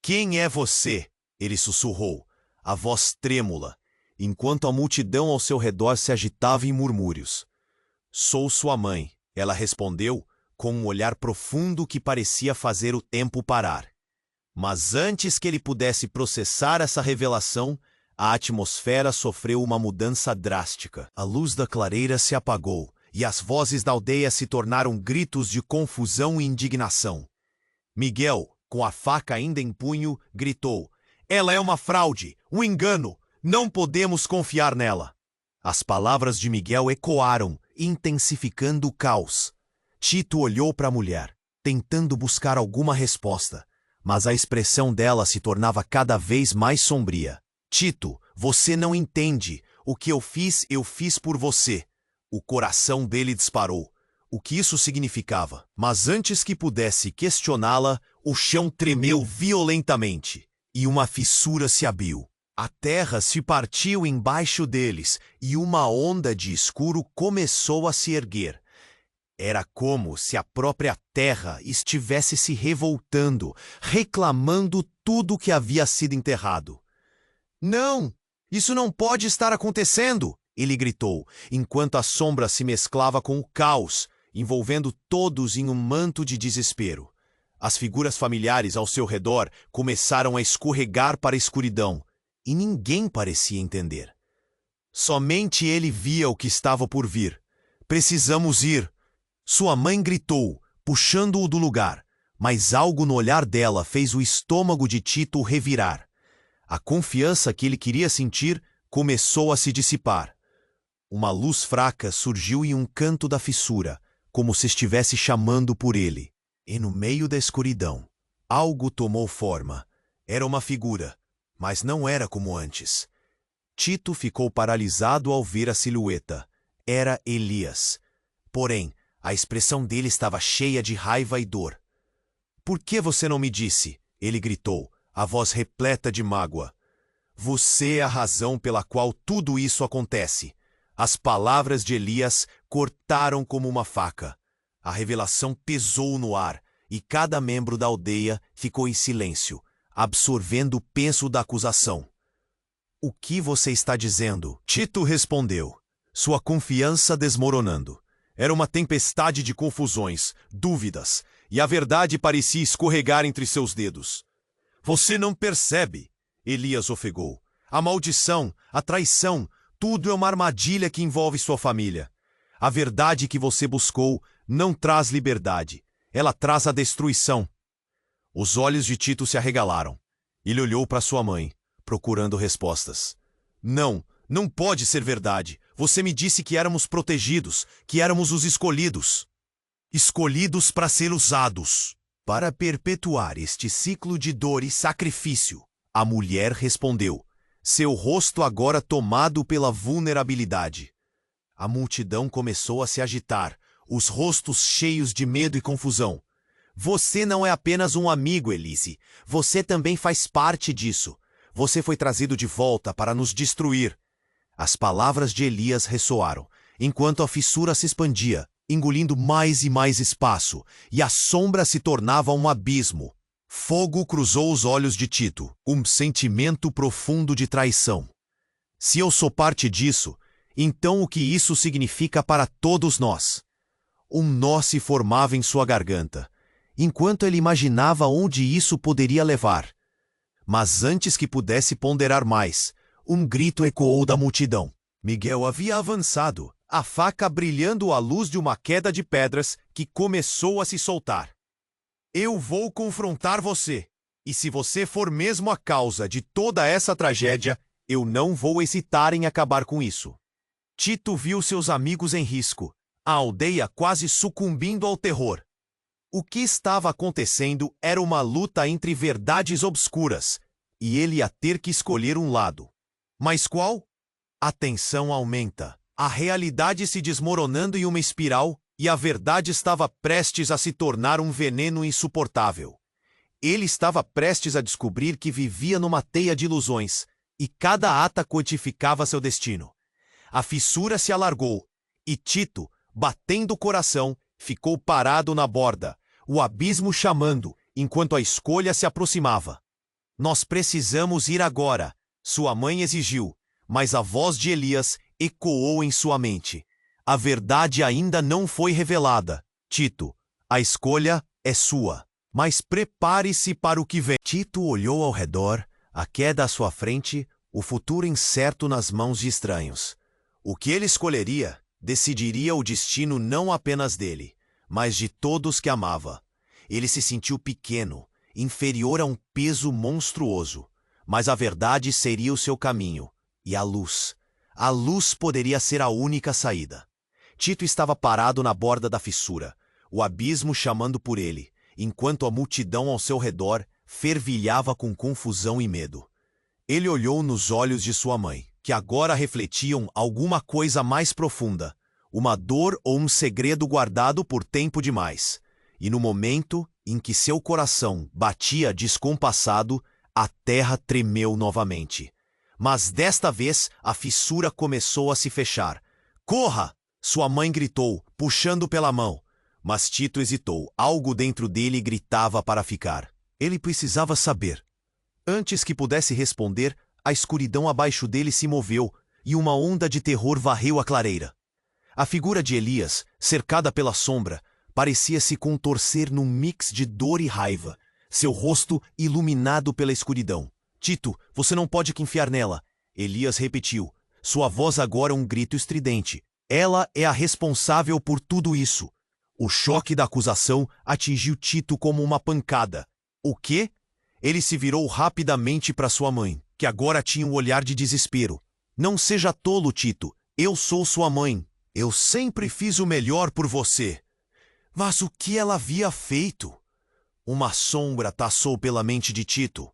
"Quem é você?" ele sussurrou, a voz trêmula, enquanto a multidão ao seu redor se agitava em murmúrios. "Sou sua mãe", ela respondeu, com um olhar profundo que parecia fazer o tempo parar. Mas antes que ele pudesse processar essa revelação, a atmosfera sofreu uma mudança drástica. A luz da clareira se apagou, e as vozes da aldeia se tornaram gritos de confusão e indignação. Miguel, com a faca ainda em punho, gritou: "Ela é uma fraude, um engano! Não podemos confiar nela!" As palavras de Miguel ecoaram, intensificando o caos. Tito olhou para a mulher, tentando buscar alguma resposta, mas a expressão dela se tornava cada vez mais sombria. "Tito, você não entende. O que eu fiz por você." O coração dele disparou. O que isso significava? Mas antes que pudesse questioná-la, o chão tremeu violentamente, e uma fissura se abriu. A terra se partiu embaixo deles, e uma onda de escuro começou a se erguer. Era como se a própria terra estivesse se revoltando, reclamando tudo que havia sido enterrado. "Não! Isso não pode estar acontecendo!" ele gritou, enquanto a sombra se mesclava com o caos, envolvendo todos em um manto de desespero. As figuras familiares ao seu redor começaram a escorregar para a escuridão, e ninguém parecia entender. Somente ele via o que estava por vir. "Precisamos ir!" Sua mãe gritou, puxando-o do lugar, mas algo no olhar dela fez o estômago de Tito revirar. A confiança que ele queria sentir começou a se dissipar. Uma luz fraca surgiu em um canto da fissura, como se estivesse chamando por ele. E no meio da escuridão, algo tomou forma. Era uma figura, mas não era como antes. Tito ficou paralisado ao ver a silhueta. Era Elias. Porém, a expressão dele estava cheia de raiva e dor. "Por que você não me disse?" ele gritou, a voz repleta de mágoa. "Você é a razão pela qual tudo isso acontece." As palavras de Elias cortaram como uma faca. A revelação pesou no ar, e cada membro da aldeia ficou em silêncio, absorvendo o peso da acusação. "O que você está dizendo?" Tito respondeu, sua confiança desmoronando. Era uma tempestade de confusões, dúvidas, e a verdade parecia escorregar entre seus dedos. "Você não percebe?" Elias ofegou. "A maldição, a traição, tudo é uma armadilha que envolve sua família. A verdade que você buscou não traz liberdade, ela traz a destruição." Os olhos de Tito se arregalaram. Ele olhou para sua mãe, procurando respostas. Não pode ser verdade. Você me disse que éramos protegidos, que éramos os escolhidos. Escolhidos para ser usados. Para perpetuar este ciclo de dor e sacrifício. A mulher respondeu, seu rosto agora tomado pela vulnerabilidade. A multidão começou a se agitar, os rostos cheios de medo e confusão. "Você não é apenas um amigo, Elise. Você também faz parte disso. Você foi trazido de volta para nos destruir." As palavras de Elias ressoaram, enquanto a fissura se expandia, engolindo mais e mais espaço, e a sombra se tornava um abismo. Fogo cruzou os olhos de Tito, um sentimento profundo de traição. "Se eu sou parte disso, então o que isso significa para todos nós?" Um nó se formava em sua garganta, enquanto ele imaginava onde isso poderia levar. Mas antes que pudesse ponderar mais, um grito ecoou da multidão. Miguel havia avançado, a faca brilhando à luz de uma queda de pedras que começou a se soltar. Eu vou confrontar você, e se você for mesmo a causa de toda essa tragédia, eu não vou hesitar em acabar com isso. Tito viu seus amigos em risco, a aldeia quase sucumbindo ao terror. O que estava acontecendo era uma luta entre verdades obscuras, e ele ia ter que escolher um lado. Mas qual? A tensão aumenta, a realidade se desmoronando em uma espiral, e a verdade estava prestes a se tornar um veneno insuportável. Ele estava prestes a descobrir que vivia numa teia de ilusões, e cada ata codificava seu destino. A fissura se alargou, e Tito, batendo o coração, ficou parado na borda, o abismo chamando, enquanto a escolha se aproximava. Nós precisamos ir agora, sua mãe exigiu, mas a voz de Elias ecoou em sua mente. A verdade ainda não foi revelada. Tito, a escolha é sua, mas prepare-se para o que vem. Tito olhou ao redor, a queda à sua frente, o futuro incerto nas mãos de estranhos. O que ele escolheria decidiria o destino não apenas dele, mas de todos que amava. Ele se sentiu pequeno, inferior a um peso monstruoso, mas a verdade seria o seu caminho, e a luz. A luz poderia ser a única saída. Tito estava parado na borda da fissura, o abismo chamando por ele, enquanto a multidão ao seu redor fervilhava com confusão e medo. Ele olhou nos olhos de sua mãe, que agora refletiam alguma coisa mais profunda, uma dor ou um segredo guardado por tempo demais. E no momento em que seu coração batia descompassado, a terra tremeu novamente. Mas desta vez a fissura começou a se fechar. Corra! Sua mãe gritou, puxando pela mão. Mas Tito hesitou. Algo dentro dele gritava para ficar. Ele precisava saber. Antes que pudesse responder, a escuridão abaixo dele se moveu e uma onda de terror varreu a clareira. A figura de Elias, cercada pela sombra, parecia se contorcer num mix de dor e raiva, seu rosto iluminado pela escuridão. Tito, você não pode confiar nela. Elias repetiu, sua voz agora um grito estridente. Ela é a responsável por tudo isso. O choque da acusação atingiu Tito como uma pancada. O quê? Ele se virou rapidamente para sua mãe, que agora tinha um olhar de desespero. Não seja tolo, Tito. Eu sou sua mãe. Eu sempre fiz o melhor por você. Mas o que ela havia feito? Uma sombra taçou pela mente de Tito.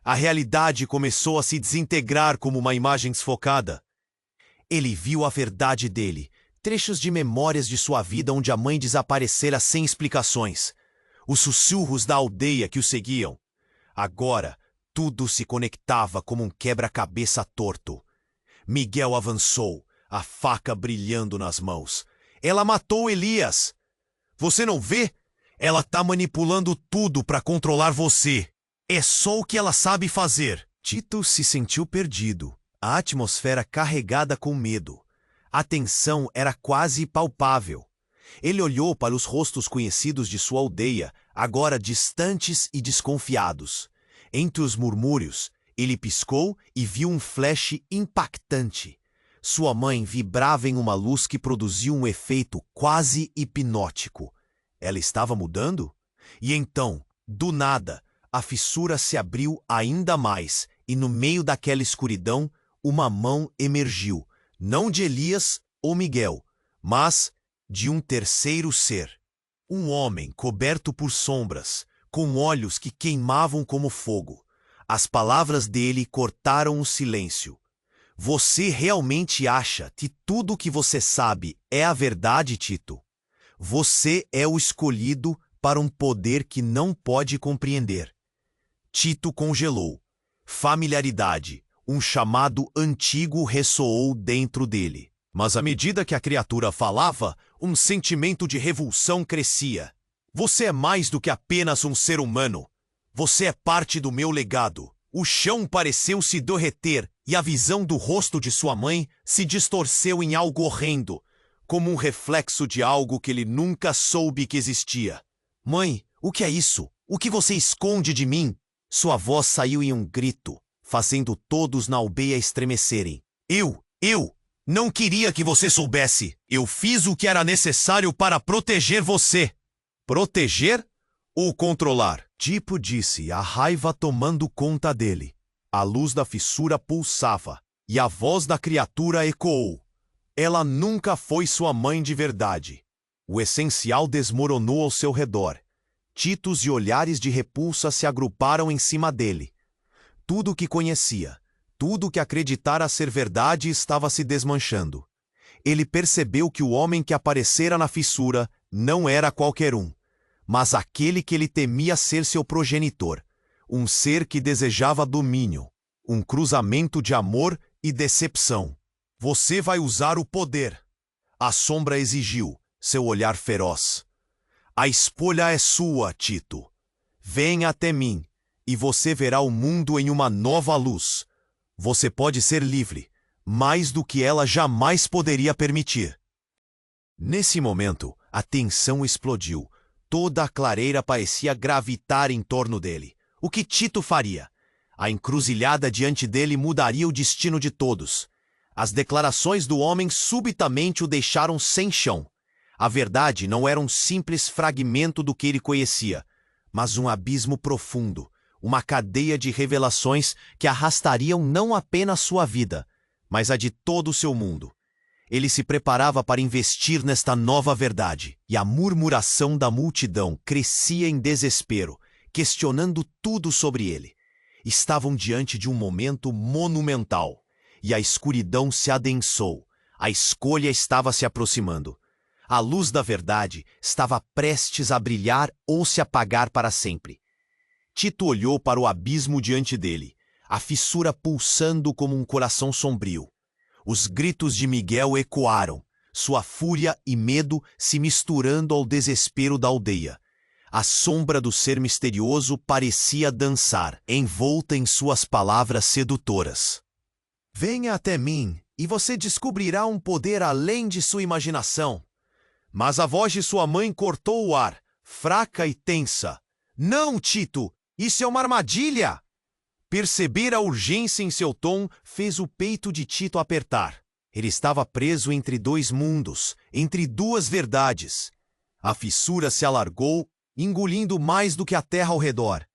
A realidade começou a se desintegrar como uma imagem desfocada. Ele viu a verdade dele, trechos de memórias de sua vida onde a mãe desaparecera sem explicações. Os sussurros da aldeia que o seguiam. Agora, tudo se conectava como um quebra-cabeça torto. Miguel avançou, a faca brilhando nas mãos. Ela matou Elias! Você não vê? Ela tá manipulando tudo para controlar você. É só o que ela sabe fazer. Tito se sentiu perdido, a atmosfera carregada com medo. A tensão era quase palpável. Ele olhou para os rostos conhecidos de sua aldeia, agora distantes e desconfiados. Entre os murmúrios, ele piscou e viu um flash impactante. Sua mãe vibrava em uma luz que produziu um efeito quase hipnótico. Ela estava mudando? E então, do nada, a fissura se abriu ainda mais, e no meio daquela escuridão, uma mão emergiu, não de Elias ou Miguel, mas de um terceiro ser. Um homem coberto por sombras, com olhos que queimavam como fogo. As palavras dele cortaram o silêncio. Você realmente acha que tudo o que você sabe é a verdade, Tito? Você é o escolhido para um poder que não pode compreender. Tito congelou. Familiaridade, um chamado antigo ressoou dentro dele. Mas à medida que a criatura falava, um sentimento de revulsão crescia. Você é mais do que apenas um ser humano. Você é parte do meu legado. O chão pareceu se derreter e a visão do rosto de sua mãe se distorceu em algo horrendo. como um reflexo de algo que ele nunca soube que existia. Mãe, o que é isso? O que você esconde de mim? Sua voz saiu em um grito, fazendo todos na aldeia estremecerem. Eu não queria que você soubesse. Eu fiz o que era necessário para proteger você. Proteger ou controlar? Tipo disse, a raiva tomando conta dele. A luz da fissura pulsava, e a voz da criatura ecoou. Ela nunca foi sua mãe de verdade. O essencial desmoronou ao seu redor. Titos e olhares de repulsa se agruparam em cima dele. Tudo o que conhecia, tudo o que acreditara ser verdade estava se desmanchando. Ele percebeu que o homem que aparecera na fissura não era qualquer um, mas aquele que ele temia ser seu progenitor, um ser que desejava domínio, um cruzamento de amor e decepção. Você vai usar o poder. A sombra exigiu, seu olhar feroz. A escolha é sua, Tito. Venha até mim, e você verá o mundo em uma nova luz. Você pode ser livre, mais do que ela jamais poderia permitir. Nesse momento, a tensão explodiu. Toda a clareira parecia gravitar em torno dele. O que Tito faria? A encruzilhada diante dele mudaria o destino de todos. As declarações do homem subitamente o deixaram sem chão. A verdade não era um simples fragmento do que ele conhecia, mas um abismo profundo, uma cadeia de revelações que arrastariam não apenas sua vida, mas a de todo o seu mundo. Ele se preparava para investir nesta nova verdade, e a murmuração da multidão crescia em desespero, questionando tudo sobre ele. Estavam diante de um momento monumental, e a escuridão se adensou. A escolha estava se aproximando. A luz da verdade estava prestes a brilhar ou se apagar para sempre. Tito olhou para o abismo diante dele, a fissura pulsando como um coração sombrio. Os gritos de Miguel ecoaram, sua fúria e medo se misturando ao desespero da aldeia. A sombra do ser misterioso parecia dançar, envolta em suas palavras sedutoras. Venha até mim, e você descobrirá um poder além de sua imaginação. Mas a voz de sua mãe cortou o ar, fraca e tensa. Não, Tito! Isso é uma armadilha! Perceber a urgência em seu tom fez o peito de Tito apertar. Ele estava preso entre dois mundos, entre duas verdades. A fissura se alargou, engolindo mais do que a terra ao redor.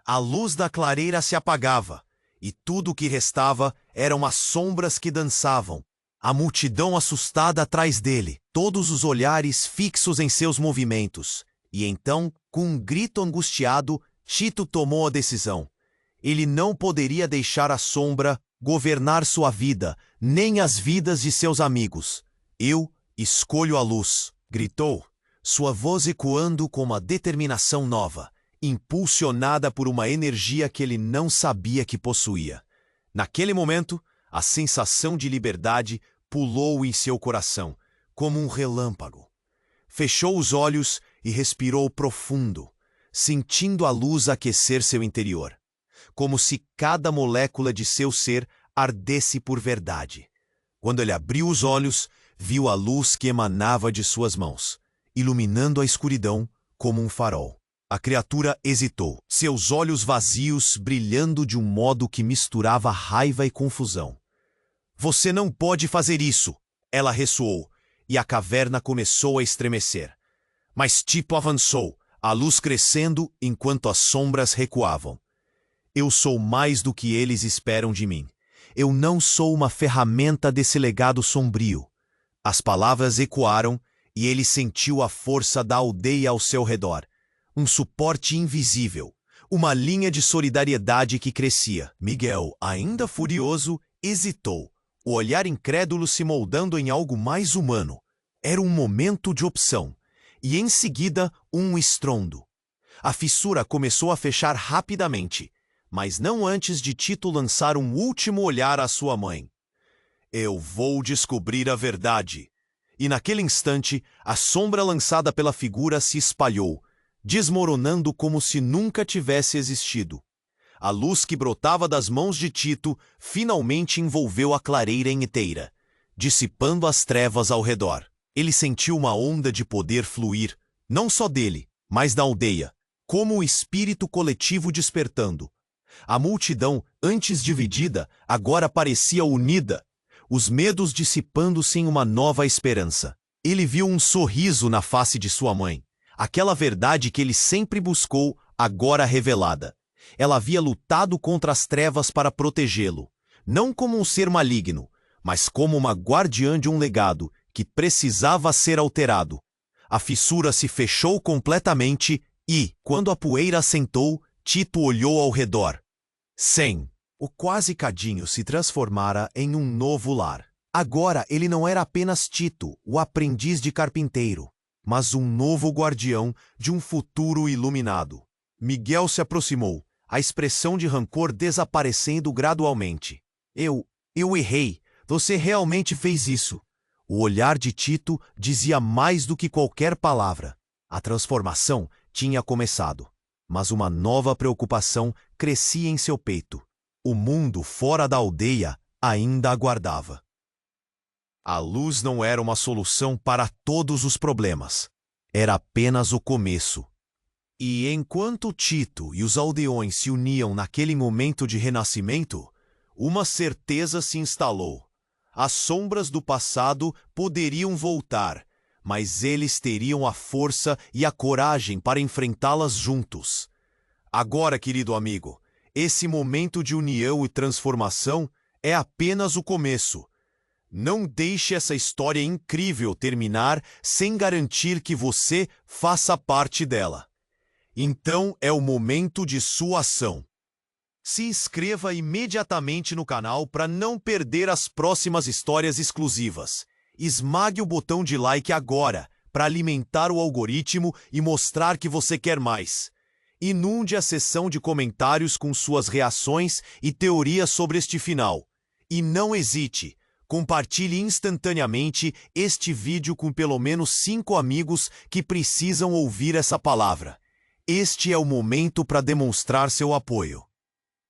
A luz da clareira se apagava, e tudo o que restava eram as sombras que dançavam. A multidão assustada atrás dele, todos os olhares fixos em seus movimentos. E então, com um grito angustiado, Tito tomou a decisão. Ele não poderia deixar a sombra governar sua vida, nem as vidas de seus amigos. Eu escolho a luz, gritou, sua voz ecoando com uma determinação nova, impulsionada por uma energia que ele não sabia que possuía. Naquele momento, a sensação de liberdade pulou em seu coração, como um relâmpago. Fechou os olhos e respirou profundo, sentindo a luz aquecer seu interior, como se cada molécula de seu ser ardesse por verdade. Quando ele abriu os olhos, viu a luz que emanava de suas mãos, iluminando a escuridão como um farol. A criatura hesitou, seus olhos vazios brilhando de um modo que misturava raiva e confusão. Você não pode fazer isso, ela ressoou, e a caverna começou a estremecer. Mas Tito avançou, a luz crescendo enquanto as sombras recuavam. Eu sou mais do que eles esperam de mim. Eu não sou uma ferramenta desse legado sombrio. As palavras ecoaram e ele sentiu a força da aldeia ao seu redor. Um suporte invisível, uma linha de solidariedade que crescia. Miguel, ainda furioso, hesitou, o olhar incrédulo se moldando em algo mais humano. Era um momento de opção, e em seguida um estrondo. A fissura começou a fechar rapidamente, mas não antes de Tito lançar um último olhar à sua mãe. Eu vou descobrir a verdade. E naquele instante, a sombra lançada pela figura se espalhou, desmoronando como se nunca tivesse existido. A luz que brotava das mãos de Tito finalmente envolveu a clareira inteira, dissipando as trevas ao redor. Ele sentiu uma onda de poder fluir, não só dele, mas da aldeia, como o espírito coletivo despertando. A multidão, antes dividida, agora parecia unida, os medos dissipando-se em uma nova esperança. Ele viu um sorriso na face de sua mãe, aquela verdade que ele sempre buscou, agora revelada. Ela havia lutado contra as trevas para protegê-lo, não como um ser maligno, mas como uma guardiã de um legado que precisava ser alterado. A fissura se fechou completamente e, quando a poeira assentou, Tito olhou ao redor. Sem. O quase cadinho se transformara em um novo lar. Agora ele não era apenas Tito, o aprendiz de carpinteiro, mas um novo guardião de um futuro iluminado. Miguel se aproximou, a expressão de rancor desaparecendo gradualmente. Eu errei. Você realmente fez isso. O olhar de Tito dizia mais do que qualquer palavra. A transformação tinha começado, mas uma nova preocupação crescia em seu peito. O mundo fora da aldeia ainda aguardava. A luz não era uma solução para todos os problemas. Era apenas o começo. E enquanto Tito e os aldeões se uniam naquele momento de renascimento, uma certeza se instalou. As sombras do passado poderiam voltar, mas eles teriam a força e a coragem para enfrentá-las juntos. Agora, querido amigo, esse momento de união e transformação é apenas o começo. Não deixe essa história incrível terminar sem garantir que você faça parte dela. Então é o momento de sua ação. Se inscreva imediatamente no canal para não perder as próximas histórias exclusivas. Esmague o botão de like agora para alimentar o algoritmo e mostrar que você quer mais. Inunde a seção de comentários com suas reações e teorias sobre este final. E não hesite, compartilhe instantaneamente este vídeo com pelo menos 5 amigos que precisam ouvir essa palavra. Este é o momento para demonstrar seu apoio.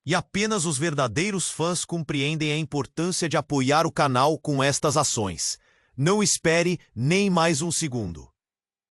E apenas os verdadeiros fãs compreendem a importância de apoiar o canal com estas ações. Não espere nem mais um segundo.